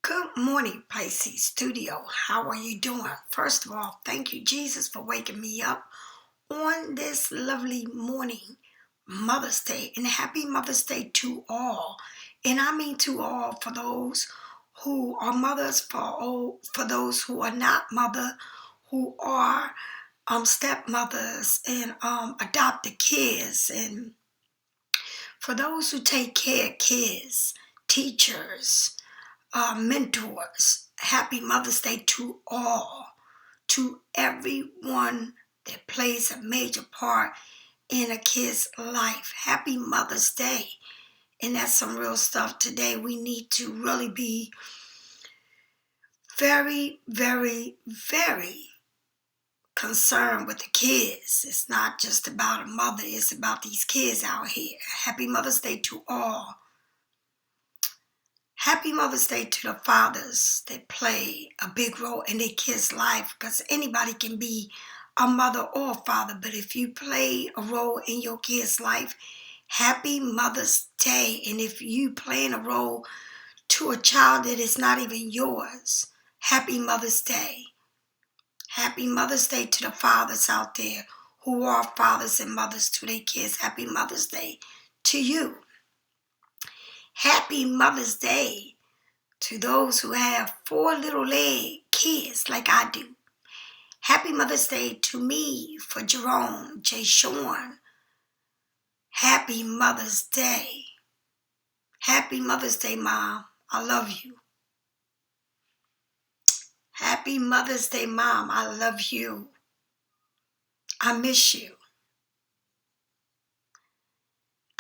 Good morning, Pisces Studio. How are you doing? First of all, thank you, Jesus, for waking me up on this lovely morning, Mother's Day. And happy Mother's Day to all. And I mean to all, for those who are mothers, for those who are not mother, who are stepmothers and adopted kids, and for those who take care of kids, teachers, mentors. Happy Mother's Day to all, to everyone that plays a major part in a kid's life. Happy Mother's Day. And that's some real stuff today. We need to really be very, very, very concerned with the kids. It's not just about a mother, it's about these kids out here. Happy Mother's Day to all. Happy Mother's Day to the fathers that play a big role in their kids' life, because anybody can be a mother or a father, but if you play a role in your kid's life, happy Mother's Day. And if you playing a role to a child that is not even yours, happy Mother's Day. Happy Mother's Day to the fathers out there who are fathers and mothers to their kids. Happy Mother's Day to you. Happy Mother's Day to those who have 4 little leg kids like I do. Happy Mother's Day to me for Jerome, J. Sean. Happy Mother's Day. Happy Mother's Day, Mom. I love you. Happy Mother's Day, Mom. I love you. I miss you.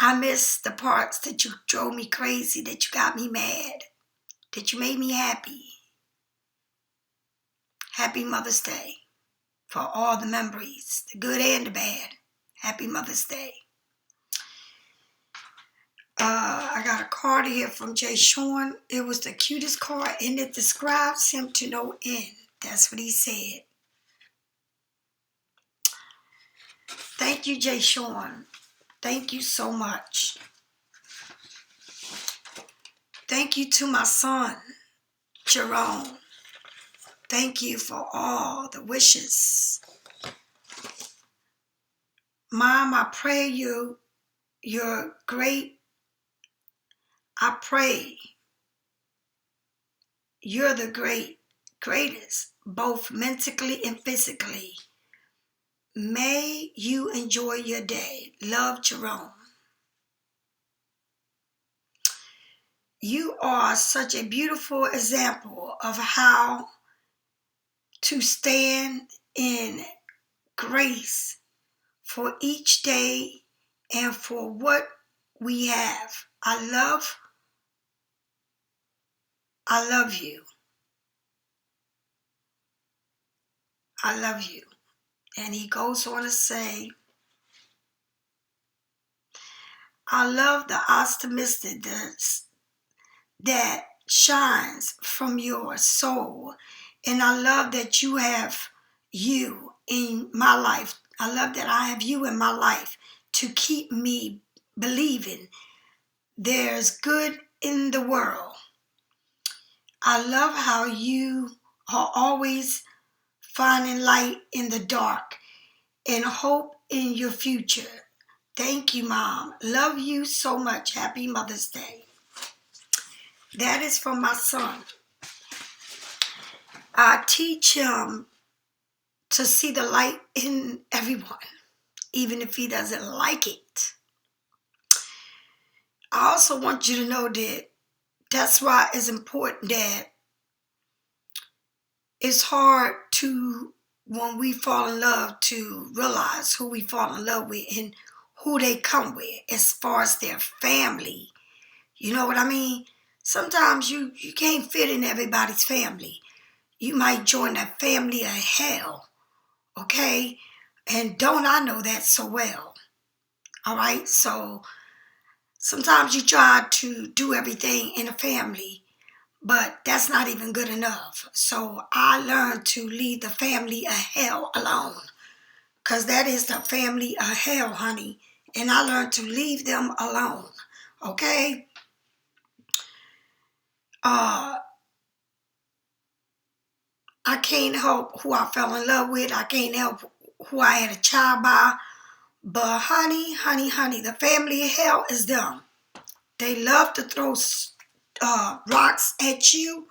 I miss the parts that you drove me crazy, that you got me mad, that you made me happy. Happy Mother's Day for all the memories, the good and the bad. Happy Mother's Day. I got a card here from Jay Sean. It was the cutest card, and it describes him to no end. That's what he said. Thank you, Jay Sean. Thank you so much. Thank you to my son, Jerome. Thank you for all the wishes. Mom, I pray you're great. I pray you're the greatest, both mentally and physically. May you enjoy your day. Love, Jerome. You are such a beautiful example of how to stand in grace for each day and for what we have. I love you. I love you. And he goes on to say, I love the optimistic that shines from your soul. And I love that you have you in my life. I love that I have you in my life to keep me believing there's good in the world. I love how you are always finding light in the dark and hope in your future. Thank you, Mom. Love you so much. Happy Mother's Day. That is from my son. I teach him to see the light in everyone, even if he doesn't like it. I also want you to know that that's why it's important that it's hard to, when we fall in love, to realize who we fall in love with and who they come with as far as their family. You know what I mean? Sometimes you can't fit in everybody's family. You might join a family of hell, okay? And don't I know that so well? All right? So sometimes you try to do everything in a family, but that's not even good enough. So I learned to leave the family of hell alone, because that is the family of hell, honey. And I learned to leave them alone, okay? can't help who I fell in love with. I can't help who I had a child by. But honey, the family of hell is them. They love to throw rocks at you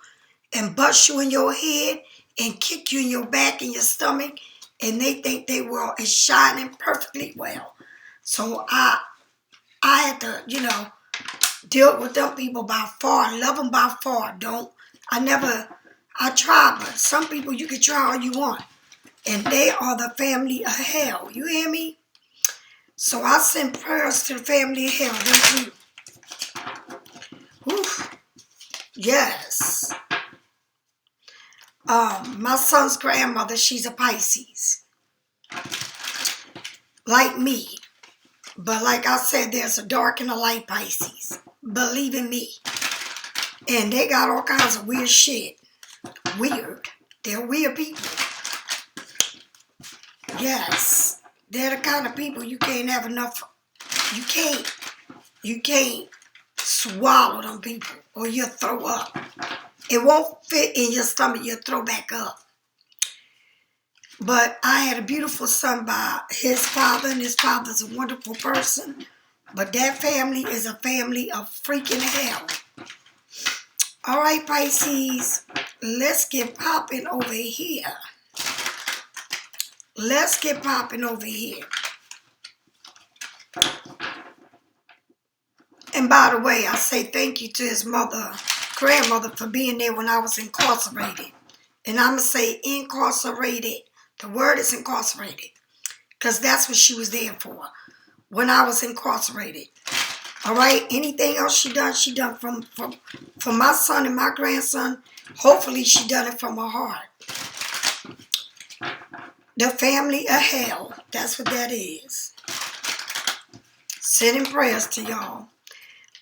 and bust you in your head and kick you in your back and your stomach. And they think their world is shining perfectly well. So I had to, deal with them people by far. Love them by far. I try, but some people you can try all you want. And they are the family of hell. You hear me? So I send prayers to the family of hell. Them too. Whew. Yes. My son's grandmother, she's a Pisces. Like me. But like I said, there's a dark and a light Pisces. Believe in me. And they got all kinds of weird shit. Weird. They're weird people. Yes. They're the kind of people you can't have enough. You can't swallow them people or you'll throw up. It won't fit in your stomach. You'll throw back up. But I had a beautiful son by his father, and his father's a wonderful person. But that family is a family of freaking hell. All right, Pisces, let's get popping over here. Let's get popping over here. And by the way, I say thank you to his grandmother, for being there when I was incarcerated. And I'm going to say incarcerated. The word is incarcerated. Because that's what she was there for. When I was incarcerated. All right? Anything else she done from my son and my grandson. Hopefully she done it from her heart. The family of hell. That's what that is. Sending prayers to y'all.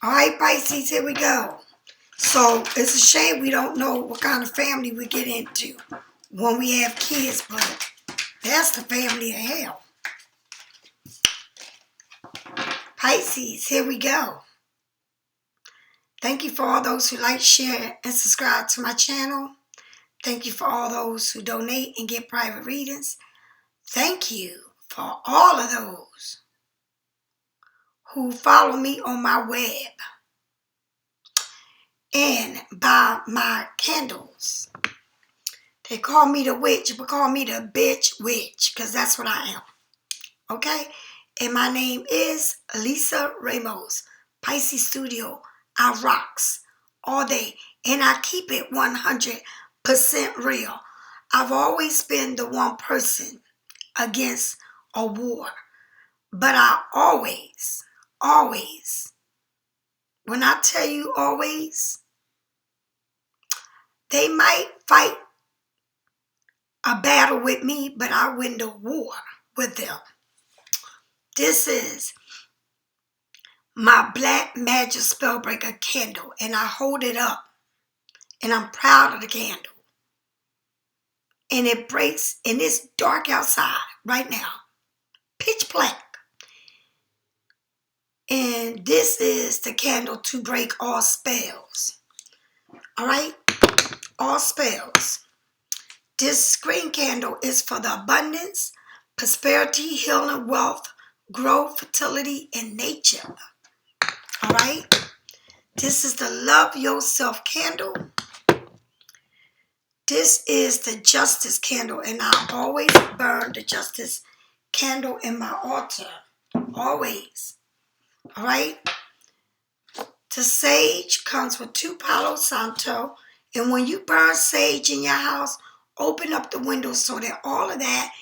All right, Pisces, here we go. So it's a shame we don't know what kind of family we get into when we have kids, but that's the family of hell. Pisces, here we go. Thank you for all those who like, share, and subscribe to my channel. Thank you for all those who donate and get private readings. Thank you for all of those who follow me on my web and buy my candles. They call me the witch, but call me the bitch witch, because that's what I am. Okay? And my name is Lisa Ramos, Pisces Studio. I rocks all day, and I keep it 100% real. I've always been the one person against a war, but I always, when I tell you always, they might fight a battle with me, but I win the war with them. This is my Black Magic Spellbreaker candle, and I hold it up, and I'm proud of the candle. And it breaks, and it's dark outside right now, pitch black. And this is the candle to break all spells. All right? All spells. This green candle is for the abundance, prosperity, healing, wealth, growth, fertility, and nature. All right? This is the Love Yourself candle. This is the Justice candle, and I always burn the Justice candle in my altar. Always. All right? The sage comes with 2 Palo Santo, and when you burn sage in your house, open up the windows so that all of that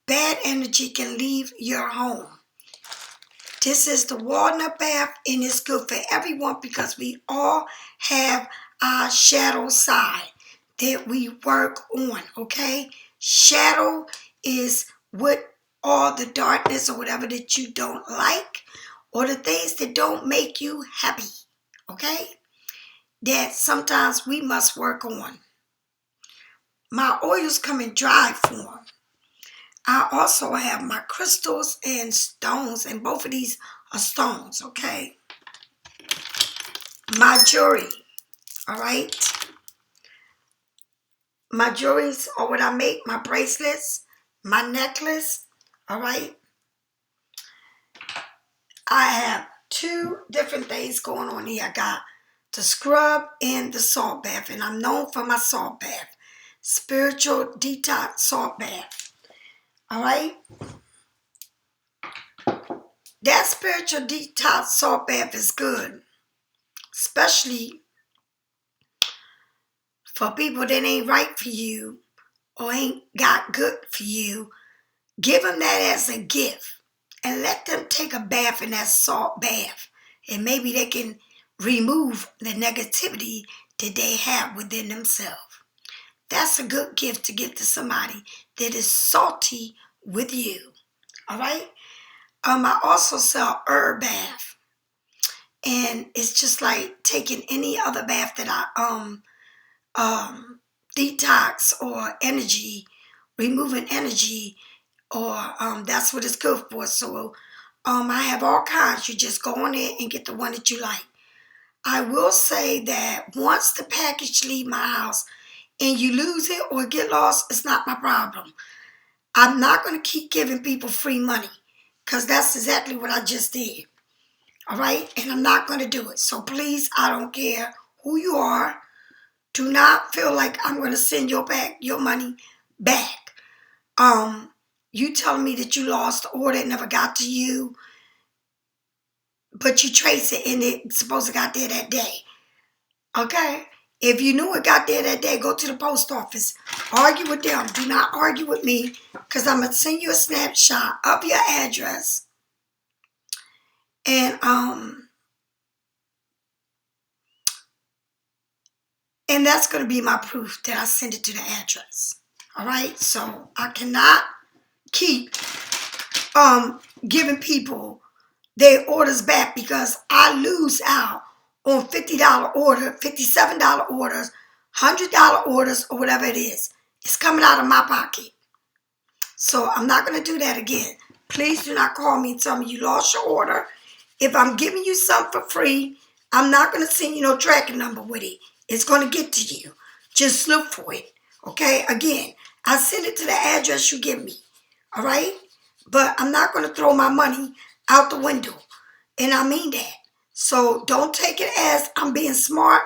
bad energy can leave your home. This is the walnut bath, and it's good for everyone because we all have our shadow side that we work on, okay? Shadow is what all the darkness or whatever that you don't like or the things that don't make you happy, okay? That sometimes we must work on. My oils come in dry form. I also have my crystals and stones, and both of these are stones, okay? My jewelry, all right? my jewelries or what I make, my bracelets, my necklace, all right? I have two different things going on here. I got the scrub and the salt bath, and I'm known for my salt bath. Spiritual detox salt bath, all right? That spiritual detox salt bath is good, especially for people that ain't right for you or ain't got good for you. Give them that as a gift and let them take a bath in that salt bath, and maybe they can remove the negativity that they have within themselves. That's a good gift to give to somebody that is salty with you. All right? I also sell herb bath, and it's just like taking any other bath that I detox or energy, removing energy, or that's what it's good for. So I have all kinds. You just go on there and get the one that you like. I will say that once the package leave my house and you lose it or get lost, it's not my problem. I'm not going to keep giving people free money, because that's exactly what I just did. All right? And I'm not going to do it. So please, I don't care who you are. Do not feel like I'm going to send your money back. You telling me that you lost the order, it never got to you, but you trace it and it's supposed to got there that day. Okay? If you knew it got there that day, go to the post office. Argue with them. Do not argue with me, because I'm going to send you a snapshot of your address. And that's going to be my proof that I sent it to the address. All right? So I cannot keep giving people their orders back, because I lose out on $50 order, $57 orders, $100 orders, or whatever it is. It's coming out of my pocket. So I'm not going to do that again. Please do not call me and tell me you lost your order. If I'm giving you something for free, I'm not going to send you no tracking number with it. It's going to get to you. Just look for it. Okay? Again, I send it to the address you give me. All right? But I'm not going to throw my money out the window. And I mean that. So don't take it as I'm being smart.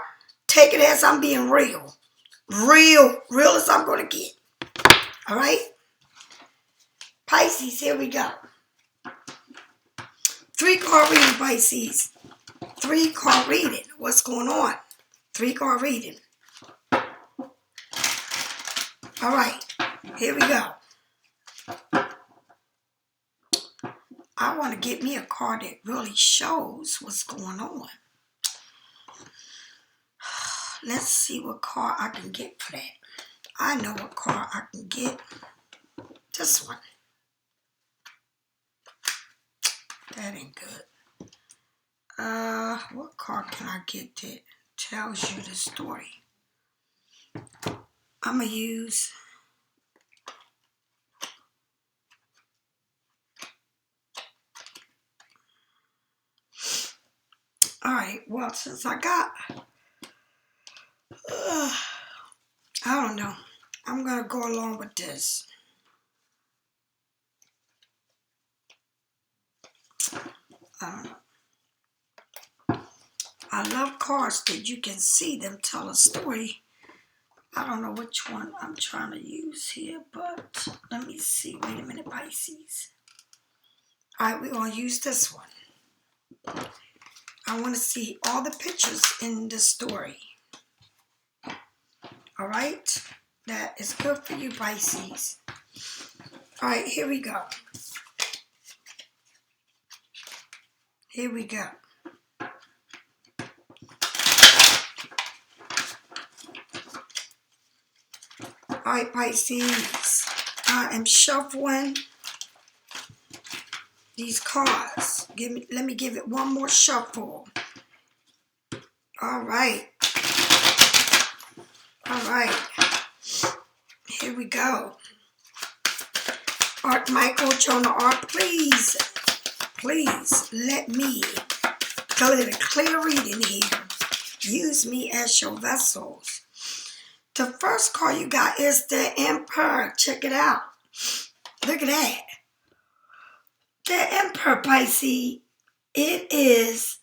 Take it as I'm being real. Real as I'm going to get. All right? Pisces, here we go. 3-card reading, Pisces. 3-card reading. What's going on? 3-card reading. All right. Here we go. I want to get me a card that really shows what's going on. Let's see what card I can get for that. I know what card I can get. This one. That ain't good. What card can I get that tells you the story? I'm going to use... Alright, well, since I got... I don't know. I'm going to go along with this. I love cards that you can see them tell a story. I don't know which one I'm trying to use here, but let me see. Wait a minute, Pisces. Alright, we're going to use this one. I want to see all the pictures in the story. Alright? That is good for you, Pisces. Alright, here we go. Here we go. Alright, Pisces. I am shuffling these cards. Let me give it one more shuffle. Alright. Alright. Here we go. Art Michael, Jonah Art, please let me get a clear reading here. Use me as your vessels The first card you got is the Emperor. Check it out. Look at that. The Emperor, Pisces. It is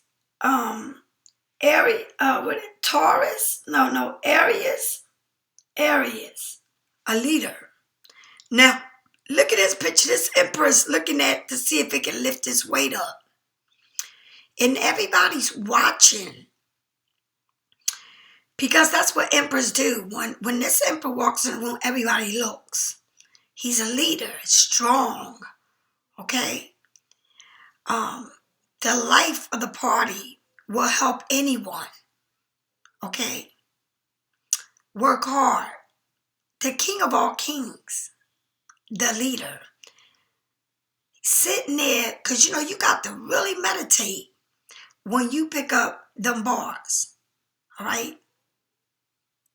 Taurus? No, Aries. Aries. A leader. Now, look at this picture. This Emperor is looking at to see if it can lift his weight up. And everybody's watching. Because that's what emperors do. When this emperor walks in the room, everybody looks. He's a leader, strong. Okay? The life of the party will help anyone. Okay? Work hard. The king of all kings. The leader. Sitting there, because you got to really meditate when you pick up them bars. All right?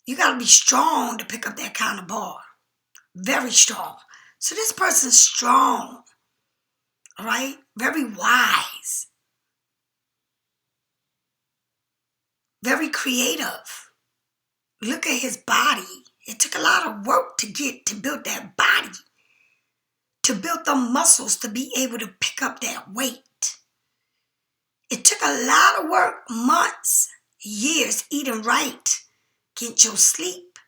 You got to be strong to pick up that kind of bar. Very strong. So this person's strong. All right? Very wise. Very creative. Look at his body. It took a lot of work to build that body. To build the muscles to be able to pick up that weight. It took a lot of work, months, years, eating right, get your sleep,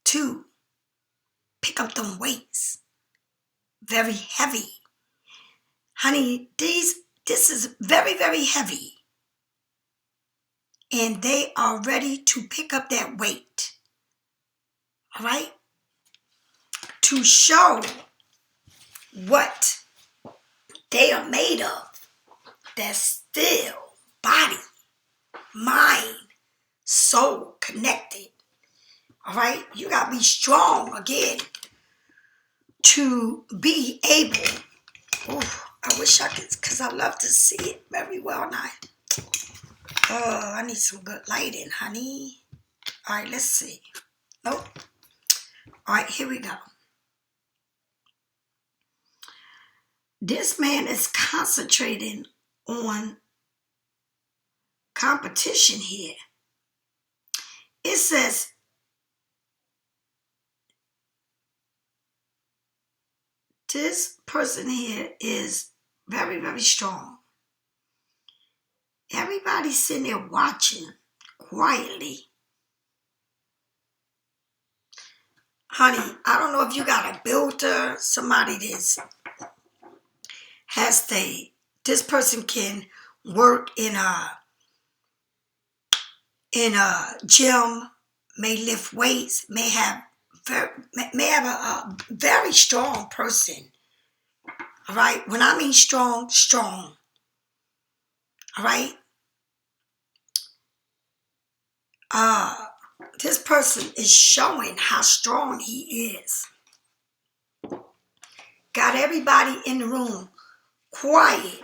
to pick up them weights. Very heavy. Honey, this is very, very heavy. And they are ready to pick up that weight. All right? To show what they are made of. That's still body, mind, soul connected. All right? You got to be strong again to be able. Oh, I wish I could, because I love to see it very well now. Oh, I need some good lighting, honey. All right, let's see. Nope. All right, here we go. This man is concentrating on competition here. It says, this person here is very, very strong. Everybody's sitting there watching quietly. Honey, I don't know if you got a builder, somebody that's this person can work in a gym, may lift weights, may have a very strong person. All right? When I mean strong. All right? This person is showing how strong he is. Got everybody in the room quiet,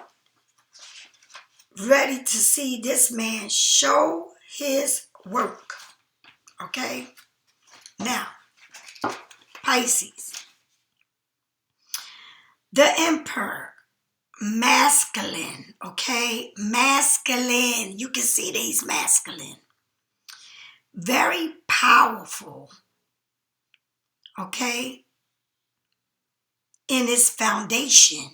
ready to see this man show his work. Okay? Now, Pisces. The Emperor. Masculine. Okay? Masculine. You can see that he's masculine. Very powerful. Okay? In his foundation.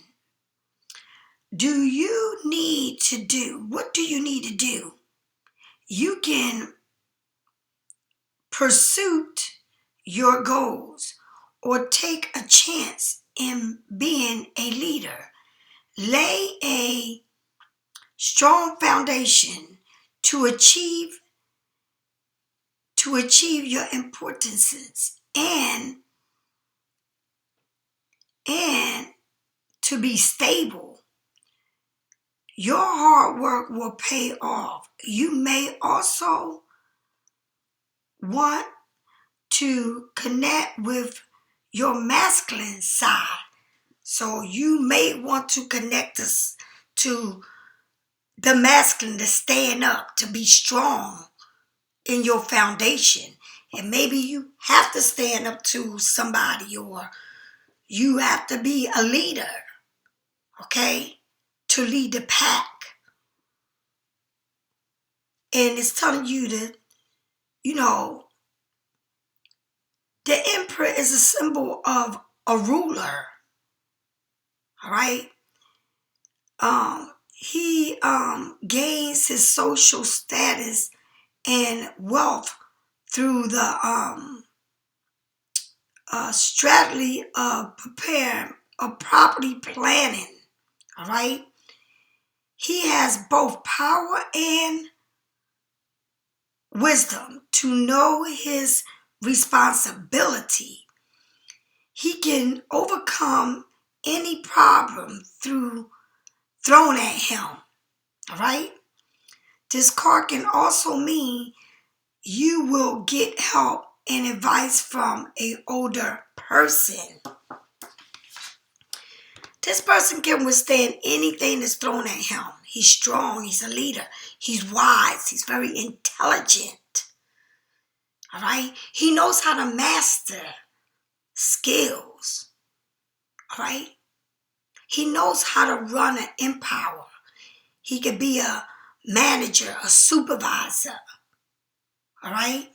What do you need to do? You can pursue your goals or take a chance in being a leader. Lay a strong foundation to achieve your importances and to be stable. Your hard work will pay off. You may also want to connect with your masculine side. So you may want to connect us to the masculine, to stand up, to be strong in your foundation. And maybe you have to stand up to somebody, or you have to be a leader, okay, to lead the pack. And it's telling you to, The emperor is a symbol of a ruler. All right. He gains his social status and wealth through the strategy of property planning. All right. He has both power and wisdom to know his responsibility. He can overcome any problem thrown at him. All right. This card can also mean you will get help and advice from an older person. This person can withstand anything that's thrown at him. He's strong. He's a leader. He's wise. He's very intelligent. All right. He knows how to master skills. All right. He knows how to run an empire. He could be a manager, a supervisor. All right.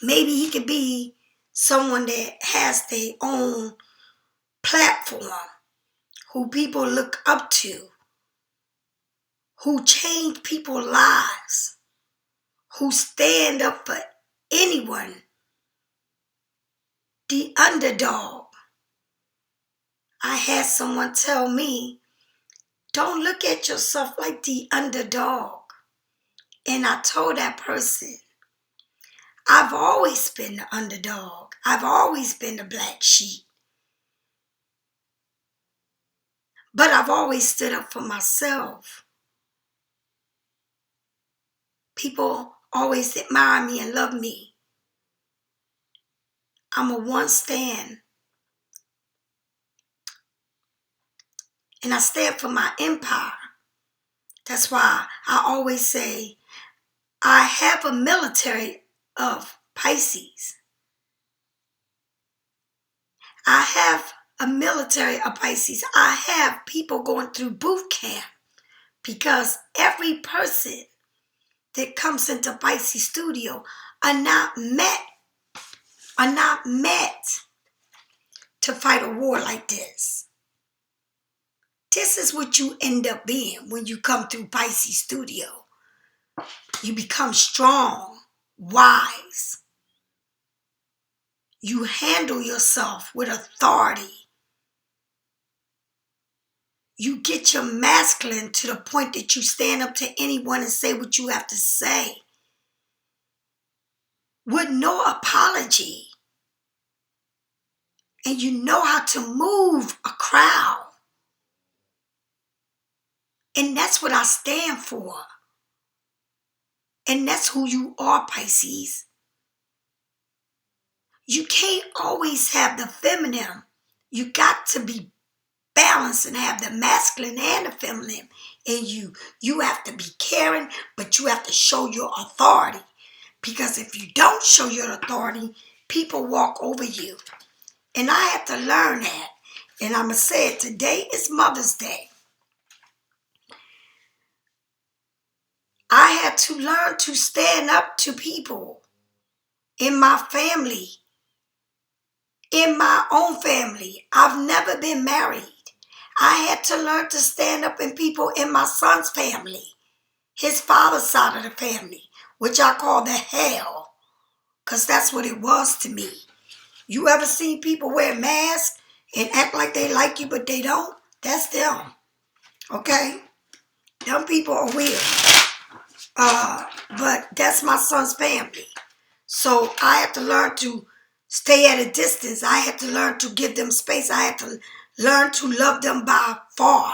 Maybe he could be someone that has their own platform, who people look up to, who change people's lives, who stand up for anyone, the underdog. I had someone tell me, don't look at yourself like the underdog. And I told that person, I've always been the underdog. I've always been the black sheep. But I've always stood up for myself. People always admire me and love me. I'm a one stand. And I stand for my empire. That's why I always say, I have a military of Pisces. I have a military of Pisces. I have people going through boot camp because every person that comes into Pisces Studio are not met to fight a war like this. This is what you end up being when you come through Pisces Studio. You become strong, wise. You handle yourself with authority. You get your masculine to the point that you stand up to anyone and say what you have to say with no apology. And you know how to move a crowd. And that's what I stand for. And that's who you are, Pisces. You can't always have the feminine. You got to be balanced and have the masculine and the feminine in you. You have to be caring, but you have to show your authority. Because if you don't show your authority, people walk over you. And I had to learn that. And I'm going to say it, today is Mother's Day. I had to learn to stand up to people in my family, in my own family. I've never been married. I had to learn to stand up in people in my son's family, his father's side of the family, which I call the hell, because that's what it was to me. You ever seen people wear masks and act like they like you, but they don't? That's them. Okay? Them people are weird. But that's my son's family. So I had to learn to stay at a distance. I had to learn to give them space. I had to learn to love them by far.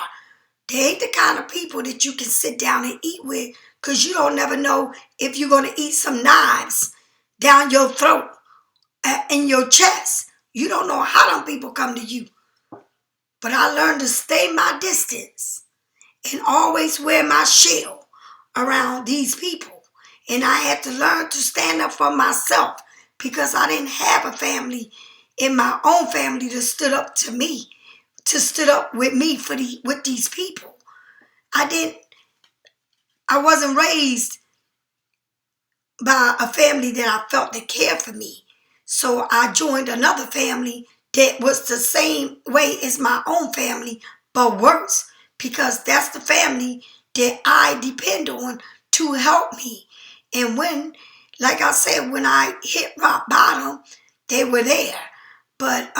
They ain't the kind of people that you can sit down and eat with, because you don't never know if you're going to eat some knives down your throat, in your chest. You don't know how them people come to you. But I learned to stay my distance and always wear my shield around these people. And I had to learn to stand up for myself, because I didn't have a family in my own family that stood up to me, to stood up with me with these people. I wasn't raised by a family that I felt that cared for me. So I joined another family that was the same way as my own family, but worse, because that's the family that I depend on to help me. And when, like I said, when I hit rock bottom, they were there. But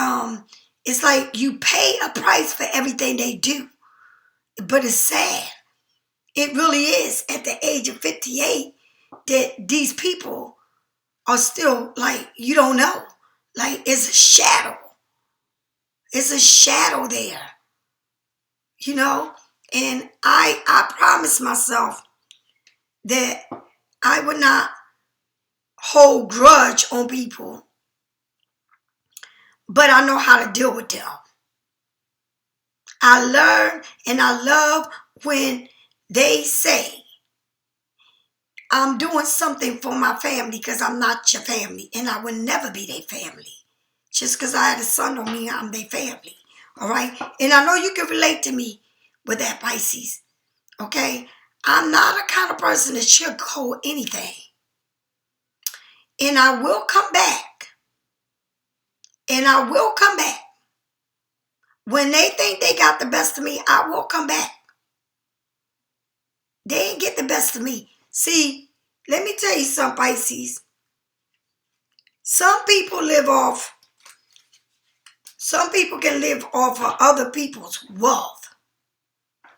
it's like you pay a price for everything they do. But it's sad. It really is at the age of 58 that these people are still like, you don't know. Like, it's a shadow. It's a shadow there. You know? And I promised myself that I would not hold grudge on people, but I know how to deal with them. I learn and I love when they say, I'm doing something for my family because I'm not your family, and I will never be their family. Just because I had a son don't mean I'm their family. All right? And I know you can relate to me with that, Pisces. Okay? I'm not a kind of person that sugarcoat anything. And I will come back. And I will come back. When they think they got the best of me, I will come back. They ain't get the best of me. See, let me tell you something, Pisces. Some people can live off of other people's wealth.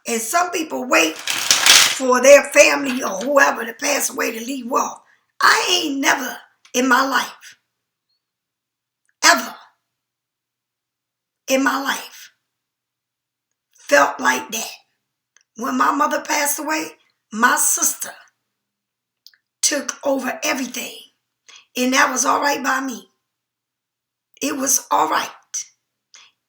And some people wait for their family or whoever to pass away to leave wealth. I ain't never in my life, ever in my life, felt like that. When my mother passed away, my sister took over everything. And that was all right by me. It was all right.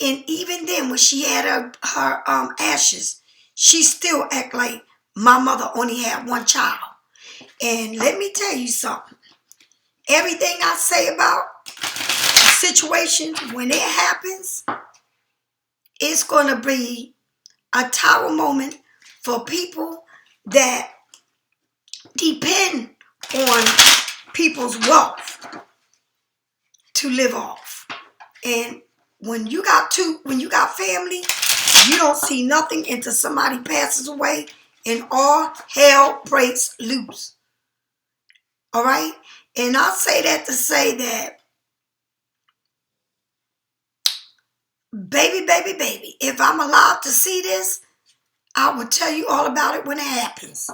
And even then, when she had her ashes, she still act like my mother only had one child. And let me tell you something. Everything I say about situations, when it happens, it's going to be a tower moment for people that depend on people's wealth to live off. And when you got family, you don't see nothing until somebody passes away and all hell breaks loose. All right? And I say that to say that, baby, if I'm allowed to see this, I will tell you all about it when it happens.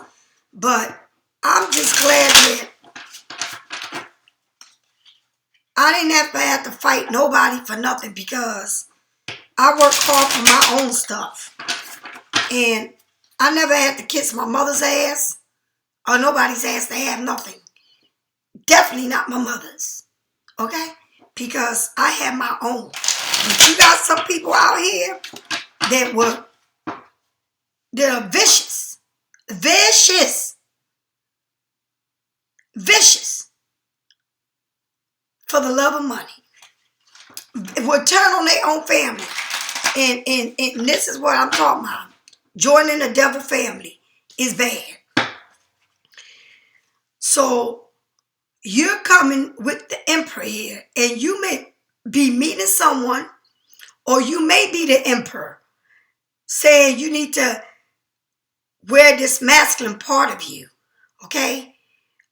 But I'm just glad that I didn't have to fight nobody for nothing, because I work hard for my own stuff. And I never had to kiss my mother's ass or nobody's ass to have nothing. Definitely not my mother's. Okay? Because I have my own. But you got some people out here that are vicious. Vicious. For the love of money. Will turn on their own family. And this is what I'm talking about. Joining the devil family is bad. So you're coming with the emperor here, and you may be meeting someone, or you may be the emperor, saying you need to wear this masculine part of you. Okay?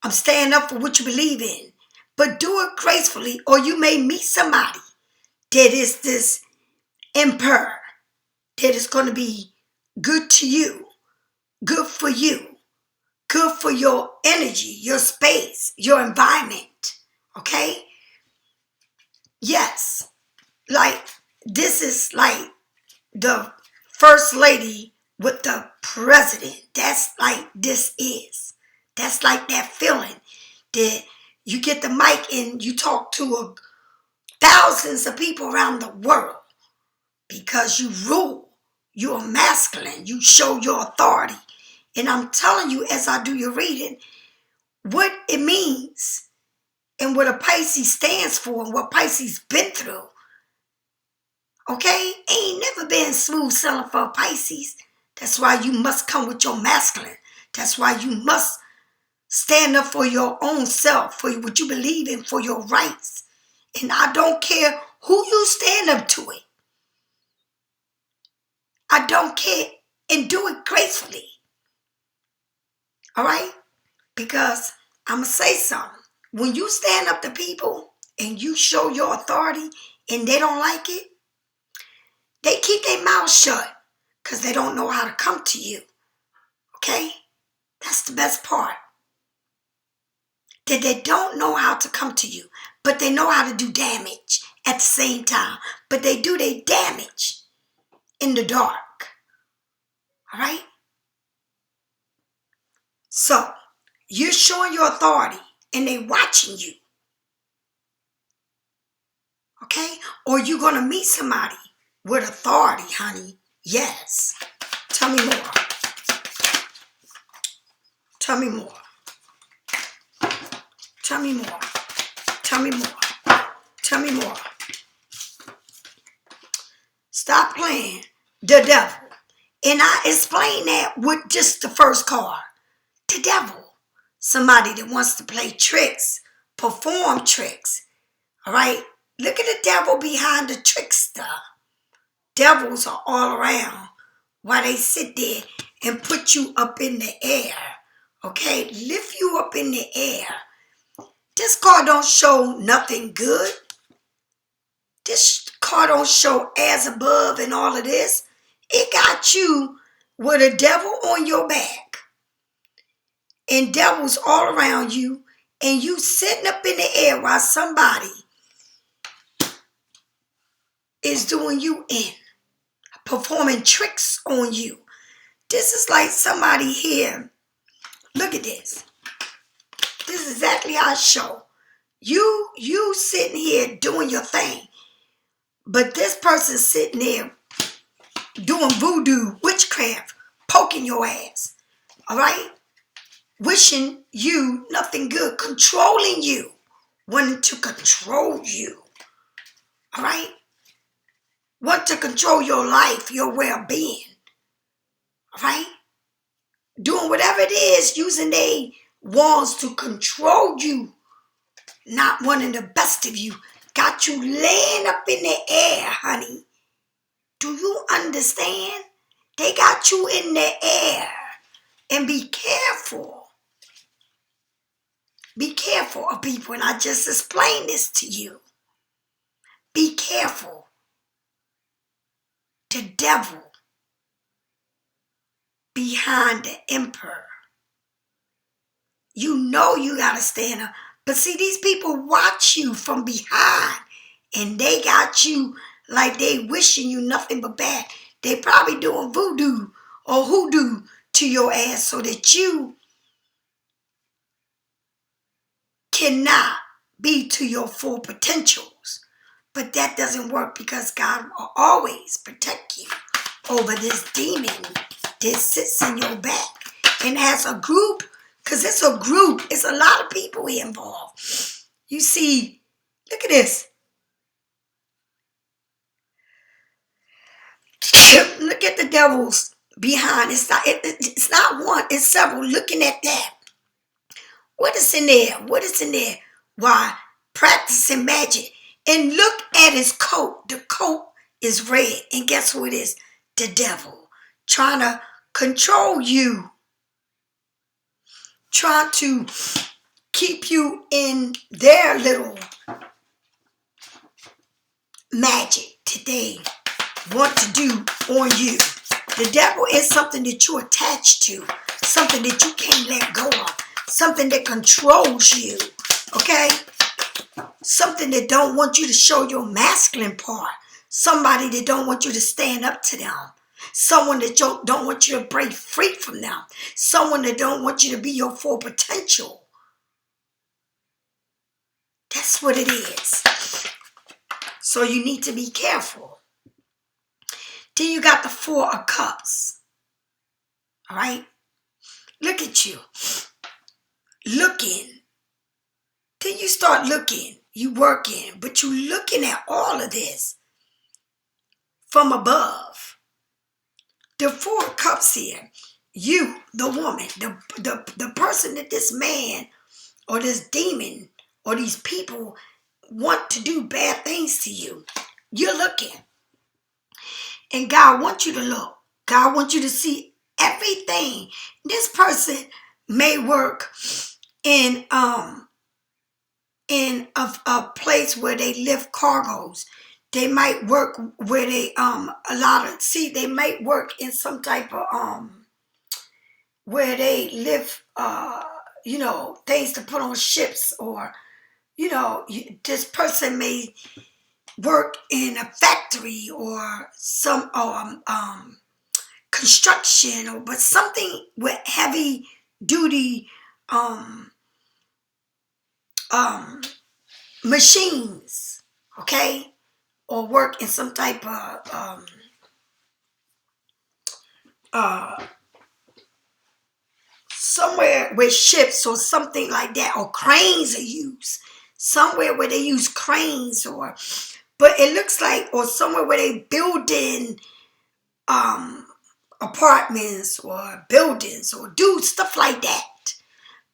I'm standing up for what you believe in. But do it gracefully, or you may meet somebody that is this emperor, that is going to be good to you, good for you, good for your energy, your space, your environment. Okay? Yes. Like, this is like the first lady with the president. That's like this is. That's like that feeling that you get the mic and you talk to thousands of people around the world because you rule. You're masculine. You show your authority. And I'm telling you, as I do your reading, what it means and what a Pisces stands for and what Pisces been through. Okay? Ain't never been smooth sailing for a Pisces. That's why you must come with your masculine. That's why you must stand up for your own self, for what you believe in, for your rights. And I don't care who you stand up to it. I don't care. And do it gracefully. All right? Because I'm going to say something. When you stand up to people and you show your authority and they don't like it, they keep their mouth shut because they don't know how to come to you. Okay? That's the best part. That they don't know how to come to you, but they know how to do damage at the same time. But they do their damage in the dark. All right? So, you're showing your authority and they watching you. Okay? Or you're going to meet somebody with authority, honey. Yes. Tell me more. Tell me more. Tell me more. Tell me more. Tell me more. Stop playing the devil. And I explain that with just the first card. The devil. Somebody that wants to play tricks, perform tricks. All right? Look at the devil behind the trickster. Devils are all around while they sit there and put you up in the air. Okay? Lift you up in the air. This card don't show nothing good. This card don't show as above and all of this. It got you with a devil on your back. And devils all around you. And you sitting up in the air while somebody is doing you in. Performing tricks on you. This is like somebody here. Look at this. This is exactly how I show. You sitting here doing your thing. But this person sitting there doing voodoo, witchcraft, poking your ass. All right? Wishing you nothing good. Controlling you. Wanting to control you. All right? Want to control your life, your well-being. All right? Doing whatever it is, using their wands to control you. Not wanting the best of you. Got you laying up in the air, honey. Do you understand? They got you in the air. And be careful. Be careful of people. And I just explained this to you. Be careful. The devil behind the emperor. You know you got to stand up. But see, these people watch you from behind. And they got you like they wishing you nothing but bad. They probably doing voodoo or hoodoo to your ass so that you cannot be to your full potentials. But that doesn't work because God will always protect you over this demon that sits in your back. And as a group, because it's a group, it's a lot of people involved. You see, look at this. Look at the devils behind. It's not one, it's several looking at that. What is in there? What is in there? Why? Practicing magic. And look at his coat. The coat is red. And guess who it is? The devil. Trying to control you. Trying to keep you in their little magic that they want to do on you. The devil is something that you're attached to. Something that you can't let go of. Something that controls you. Okay? Something that don't want you to show your masculine part. Somebody that don't want you to stand up to them. Someone that don't want you to break free from them. Someone that don't want you to be your full potential. That's what it is. So you need to be careful. Then you got the Four of Cups. All right? Look at you. Looking. Then you start looking. You working. But you looking at all of this from above. The Four of Cups here. You, the woman, the person that this man or this demon or these people want to do bad things to you. You're looking. And God wants you to look. God wants you to see everything. This person may work in a place where they lift cargos. They might work where they they might work in some type of where they lift things to put on ships, or this person may work in a factory or some construction, or but something with heavy duty machines, okay, or work in some type of somewhere with ships or something like that, or cranes are used somewhere where they use cranes, or but it looks like, or somewhere where they building apartments or buildings or do stuff like that,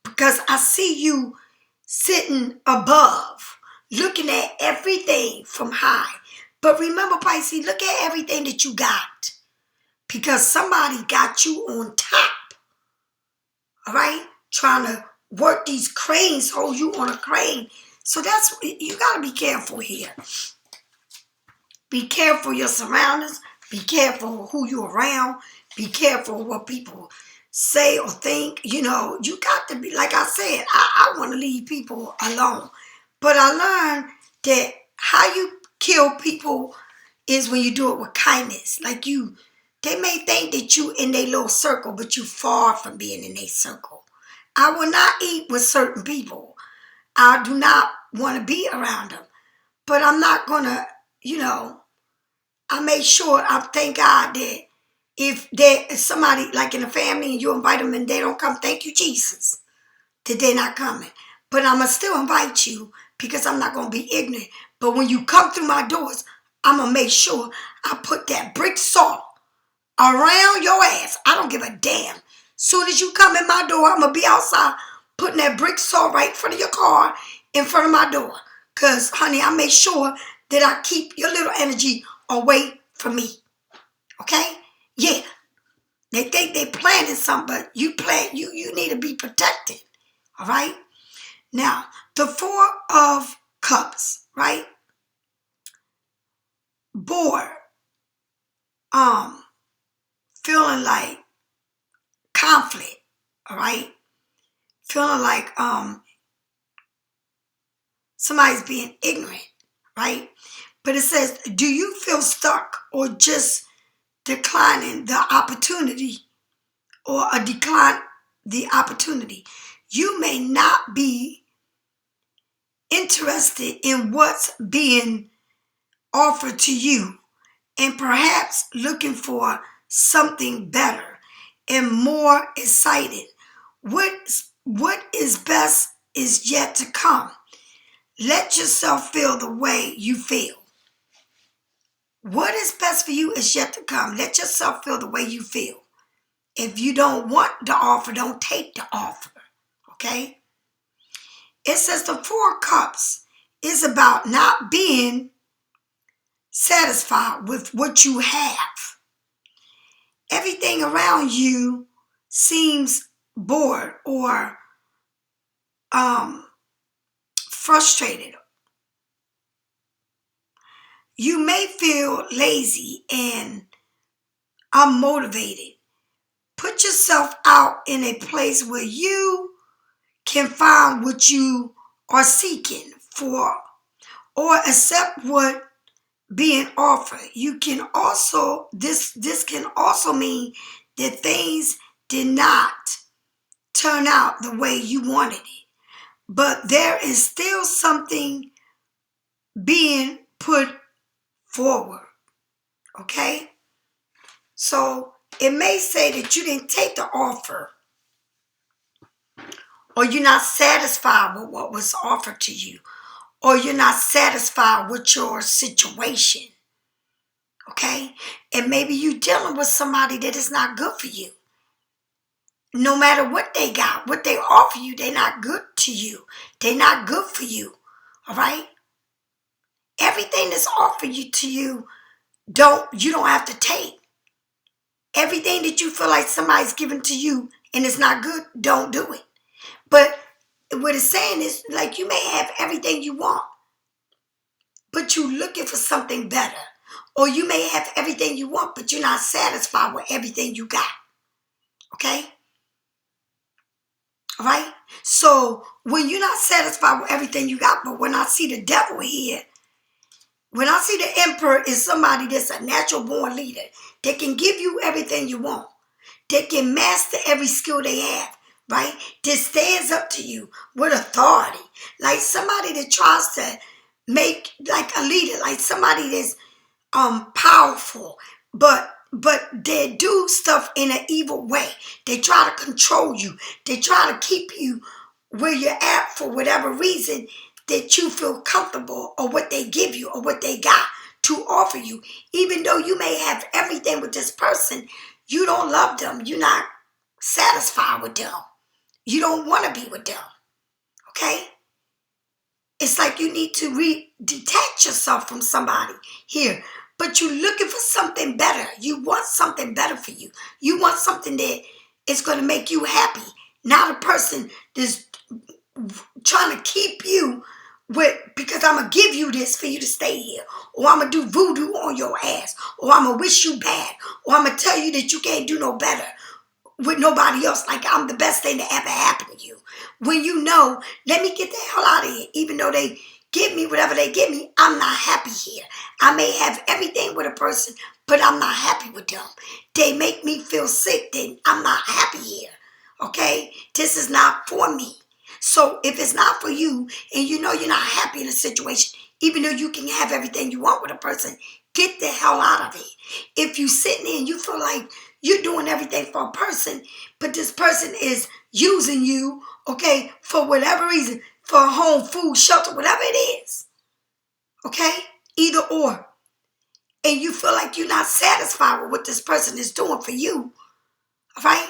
because I see you sitting above looking at everything from high. But remember, Pisces, look at everything that you got, because somebody got you on top. All right, trying to work these cranes, hold you on a crane. So that's, you got to be careful here. Be careful your surroundings. Be careful who you're around. Be careful what people say or think. You got to be, like I said, I want to leave people alone. But I learned that how you kill people is when you do it with kindness. Like they may think that you in their little circle, but you far from being in their circle. I will not eat with certain people. I do not want to be around them. But I'm not going to, I make sure, I thank God that if somebody like in the family and you invite them and they don't come, thank you, Jesus, that they're not coming. But I'm going to still invite you, because I'm not going to be ignorant. But when you come through my doors, I'm going to make sure I put that brick salt around your ass. I don't give a damn. Soon as you come in my door, I'm going to be outside putting that brick salt right in front of your car, in front of my door. Because, honey, I make sure that I keep your little energy away from me. Okay? Yeah. They think they planning something, but you need to be protected. All right? Now, the Four of Cups, right? Bored. Feeling like conflict. All right? Feeling like somebody's being ignorant, right? But it says, do you feel stuck or just declining the opportunity, or decline the opportunity? You may not be interested in what's being offered to you, and perhaps looking for something better and more exciting. What is best is yet to come. Let yourself feel the way you feel. What is best for you is yet to come. Let yourself feel the way you feel. If you don't want the offer, don't take the offer. Okay? It says the Four Cups is about not being satisfied with what you have. Everything around you seems bored or frustrated. You may feel lazy and unmotivated. Put yourself out in a place where you can find what you are seeking for, or accept what being offered. You can also, this can also mean that things did not turn out the way you wanted it, but there is still something being put forward. Okay? So it may say that you didn't take the offer, or you're not satisfied with what was offered to you, or you're not satisfied with your situation. Okay? And maybe you're dealing with somebody that is not good for you. No matter what they got, what they offer you, they're not good to you. They're not good for you. All right? everything that's offered to you, you don't have to take. Everything that you feel like somebody's giving to you and it's not good, don't do it. But what it's saying is, like, you may have everything you want, but you're looking for something better. Or you may have everything you want, but you're not satisfied with everything you got. Okay? All right? So when you're not satisfied with everything you got, but when I see the devil here, when I see the emperor is somebody that's a natural born leader, they can give you everything you want. They can master every skill they have, right? That stands up to you with authority. Like somebody that tries to make, like a leader, like somebody that's powerful, but they do stuff in an evil way. They try to control you. They try to keep you where you're at for whatever reason that you feel comfortable, or what they give you or what they got to offer you. Even though you may have everything with this person, you don't love them. You're not satisfied with them. You don't want to be with them. Okay? It's like you need to detach yourself from somebody here. But you're looking for something better. You want something better for you. You want something that is going to make you happy. Not a person that's trying to keep you with, because I'm going to give you this for you to stay here. Or I'm going to do voodoo on your ass. Or I'm going to wish you bad. Or I'm going to tell you that you can't do no better with nobody else, like I'm the best thing that ever happened to you. When you know, let me get the hell out of here. Even though they give me whatever they give me, I'm not happy here. I may have everything with a person, but I'm not happy with them. They make me feel sick, then I'm not happy here. Okay? This is not for me. So if it's not for you, and you know you're not happy in a situation, even though you can have everything you want with a person, get the hell out of it. If you sitting there and you feel like you're doing everything for a person, but this person is using you, okay, for whatever reason, for home, food, shelter, whatever it is, okay, either or, and you feel like you're not satisfied with what this person is doing for you, all right,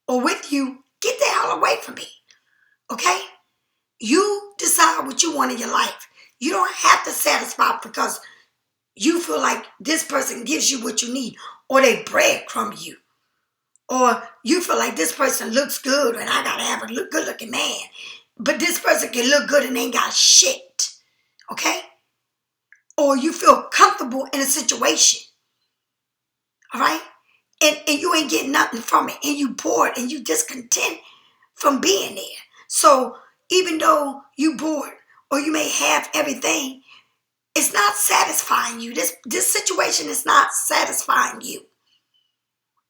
or with you, get the hell away from me, okay? You decide what you want in your life. You don't have to satisfy because you feel like this person gives you what you need, or they breadcrumb you. Or you feel like this person looks good and I gotta have a good looking man. But this person can look good and ain't got shit. Okay? Or you feel comfortable in a situation. Alright? And you ain't getting nothing from it. And you bored and you discontent from being there. So even though you bored or you may have everything, it's not satisfying you. This situation is not satisfying you.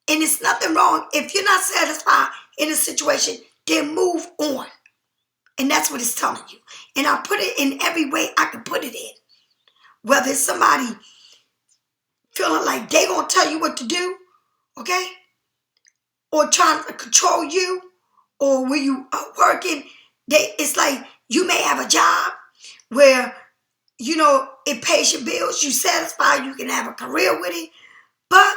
And it's nothing wrong. If you're not satisfied in a situation, then move on. And that's what it's telling you. And I put it in every way I can put it in. Whether it's somebody feeling like they gonna tell you what to do, okay? Or trying to control you, or when you are working, it's like you may have a job where, you know, it pays your bills, you satisfied, you can have a career with it, but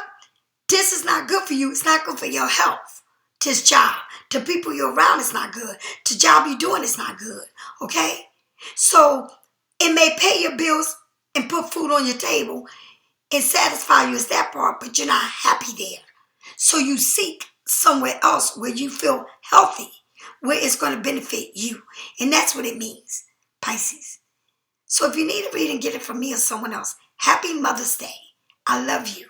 this is not good for you. It's not good for your health. This job. To people you're around, it's not good. The job you're doing is not good. Okay? So it may pay your bills and put food on your table and satisfy you as that part, but you're not happy there. So you seek somewhere else where you feel healthy, where it's going to benefit you. And that's what it means, Pisces. So if you need a reading, get it from me or someone else. Happy Mother's Day. I love you.